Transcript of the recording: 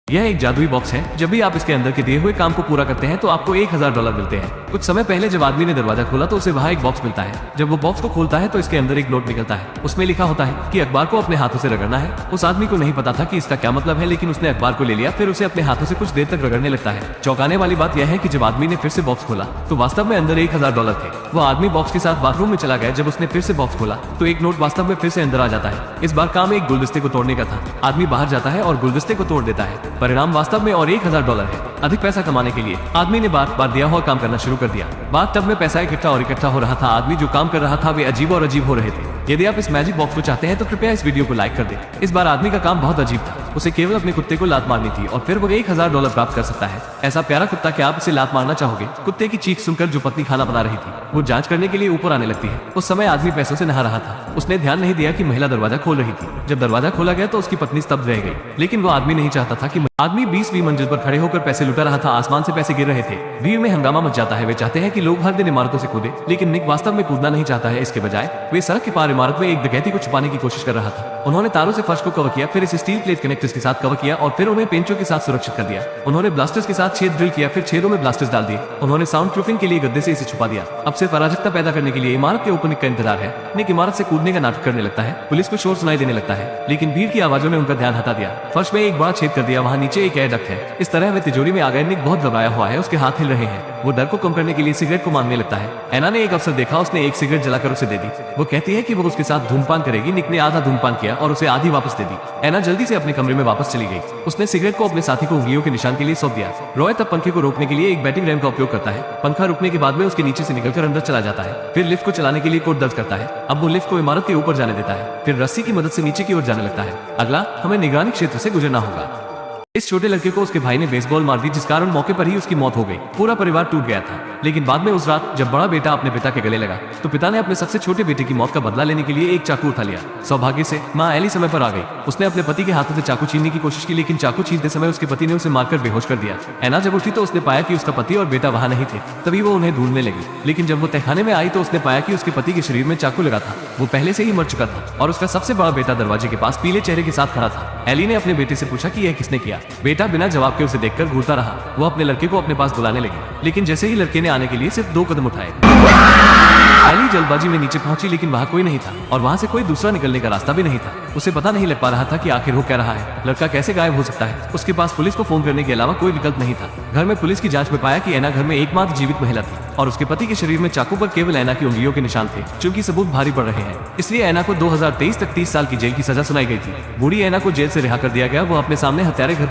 यह एक जादुई बॉक्स है। जब भी आप इसके अंदर के दिए हुए काम को पूरा करते हैं तो आपको $1000 मिलते हैं। कुछ समय पहले जब आदमी ने दरवाजा खोला तो उसे वहाँ एक बॉक्स मिलता है। जब वो बॉक्स को खोलता है तो इसके अंदर एक नोट निकलता है। उसमें लिखा होता है कि अखबार को अपने हाथों से रगड़ना है। उस आदमी को नहीं पता था कि इसका क्या मतलब है, लेकिन उसने अखबार को ले लिया, फिर उसे अपने हाथों से कुछ देर तक रगड़ने लगता है। चौंकाने वाली बात यह है कि जब आदमी ने फिर से बॉक्स खोला तो वास्तव में अंदर $1000 थे। वो आदमी बॉक्स के साथ बाथरूम में चला गया। जब उसने फिर से बॉक्स खोला तो एक नोट वास्तव में फिर से अंदर आ जाता है। इस बार काम एक गुलदस्ते को तोड़ने का था। आदमी बाहर जाता है और गुलदस्ते को तोड़ देता है। परिणाम वास्तव में और $1000 है। अधिक पैसा कमाने के लिए आदमी ने बार बार दिया हुआ काम करना शुरू कर दिया। बाथ टब में पैसा इकट्ठा हो रहा था। आदमी जो काम कर रहा था वे अजीब हो रहे थे। यदि आप इस मैजिक बॉक्स को चाहते हैं तो कृपया इस वीडियो को लाइक कर दें। इस बार आदमी का काम बहुत अजीब था। उसे केवल अपने कुत्ते को लात मारनी थी और फिर वो $1000 प्राप्त कर सकता है। ऐसा प्यारा कुत्ता, क्या आप इसे लात मारना चाहोगे? कुत्ते की चीख सुनकर जो पत्नी खाना बना रही थी वो जांच करने के लिए ऊपर आने लगती है। उस समय आदमी पैसों से नहा रहा था। उसने ध्यान नहीं दिया कि महिला दरवाजा खोल रही थी। जब दरवाजा खोला गया तो उसकी पत्नी स्तब्ध रह गई, लेकिन वो आदमी नहीं चाहता था कि आदमी 20वीं मंजिल पर खड़े होकर पैसे लुटा रहा था। आसमान से पैसे गिर रहे थे। भीड़ में हंगामा मच जाता है। वे चाहते हैं कि लोग हर दिन इमारतों से कूदे, लेकिन निक वास्तव में कूदना नहीं चाहता है। इसके बजाय वे सड़क के पार इमारत में एक डकैती को छुपाने की कोशिश कर रहा था। उन्होंने तारों से फर्श को कवर किया, फिर इसे स्टील प्लेट कनेक्टर्स के साथ कवर किया और फिर उन्हें पेंचों के साथ सुरक्षित कर दिया। उन्होंने ब्लास्टर्स के साथ छेद ड्रिल किया, फिर छेदों में ब्लास्टर्स डाल दिए। उन्होंने साउंड प्रूफिंग के लिए गद्दे से इसे छुपा दिया। अब सिर्फ अराजकता पैदा करने के लिए इमारत के ऊपर निक का इंतजार है। निक इमारत से कूदने का नाटक करने लगता है। पुलिस को शोर सुनाई देने लगता है, लेकिन भीड़ की आवाजों ने उनका ध्यान हटा दिया। फर्श में एक बड़ा छेद कर दिया। वहाँ नीचे एक एयर डक्ट है। इस तरह वे तिजोरी में आ गए। निक बहुत घबराया हुआ है। उसके हाथ हिल रहे हैं। वो डर को कम करने के लिए सिगरेट को मांगने लगता है। एना ने एक अवसर देखा। उसने एक सिगरेट जलाकर उसे दे दी। वो कहती है कि वो उसके साथ धूमपान करेगी। निक ने आधा धूमपान किया और उसे आधी वापस दे दी। एना जल्दी से अपने कमरे में वापस चली गई। उसने सिगरेट को अपने साथी को उंगलियों के निशान के लिए सौंप दिया। रॉय तब पंखे को रोकने के लिए एक बैटिंग रैम का उपयोग करता है। पंखा रुकने के बाद में उसके नीचे से निकलकर अंदर चला जाता है। फिर लिफ्ट को चलाने के लिए कोड दर्ज करता है। अब वो लिफ्ट को इमारत के ऊपर जाने देता है, फिर रस्सी की मदद से नीचे की ओर जाने लगता है। अगला हमें निगरानी क्षेत्र से गुजरना होगा। इस छोटे लड़के को उसके भाई ने बेसबॉल मार दी, जिस कारण मौके पर ही उसकी मौत हो गई। पूरा परिवार टूट गया था। लेकिन बाद में उस रात जब बड़ा बेटा अपने पिता के गले लगा तो पिता ने अपने सबसे छोटे बेटे की मौत का बदला लेने के लिए एक चाकू उठा लिया। सौभाग्य से माँ एली समय पर आ गई। उसने अपने पति के हाथों से चाकू छीनने की कोशिश की, लेकिन चाकू छीनते समय उसके पति ने उसे मारकर बेहोश कर दिया। एना जब उठी तो उसने पाया कि उसका पति और बेटा वहाँ नहीं थे। तभी वो उन्हें ढूंढने लगी, लेकिन जब वो तहखाने में आई तो उसने पाया कि उसके पति के शरीर में चाकू लगा था। वो पहले से ही मर चुका था और उसका सबसे बड़ा बेटा दरवाजे के पास पीले चेहरे के साथ खड़ा था। एली ने अपने बेटे से पूछा कि यह किसने किया। बेटा बिना जवाब के उसे देखकर घूरता रहा। वो अपने लड़के को अपने पास बुलाने लगी, लेकिन जैसे ही लड़के ने आने के लिए सिर्फ 2 कदम उठाए, एली जल्दबाजी में नीचे पहुंची, लेकिन वहाँ कोई नहीं था और वहाँ से कोई दूसरा निकलने का रास्ता भी नहीं था। उसे पता नहीं लग पा रहा था कि आखिर हो क्या रहा है। लड़का कैसे गायब हो सकता है? उसके पास पुलिस को फोन करने के अलावा कोई विकल्प नहीं था। घर में पुलिस की जांच में पाया कि एना घर में एकमात्र जीवित महिला थी और उसके पति के शरीर में चाकू पर केवल एना की उंगलियों के निशान थे। चूंकि सबूत भारी पड़ रहे हैं, इसलिए एना को 2023 तक 30 साल की जेल की सजा सुनाई गई थी। बूढ़ी एना को जेल से रिहा कर दिया गया। वो अपने सामने हत्यारे घर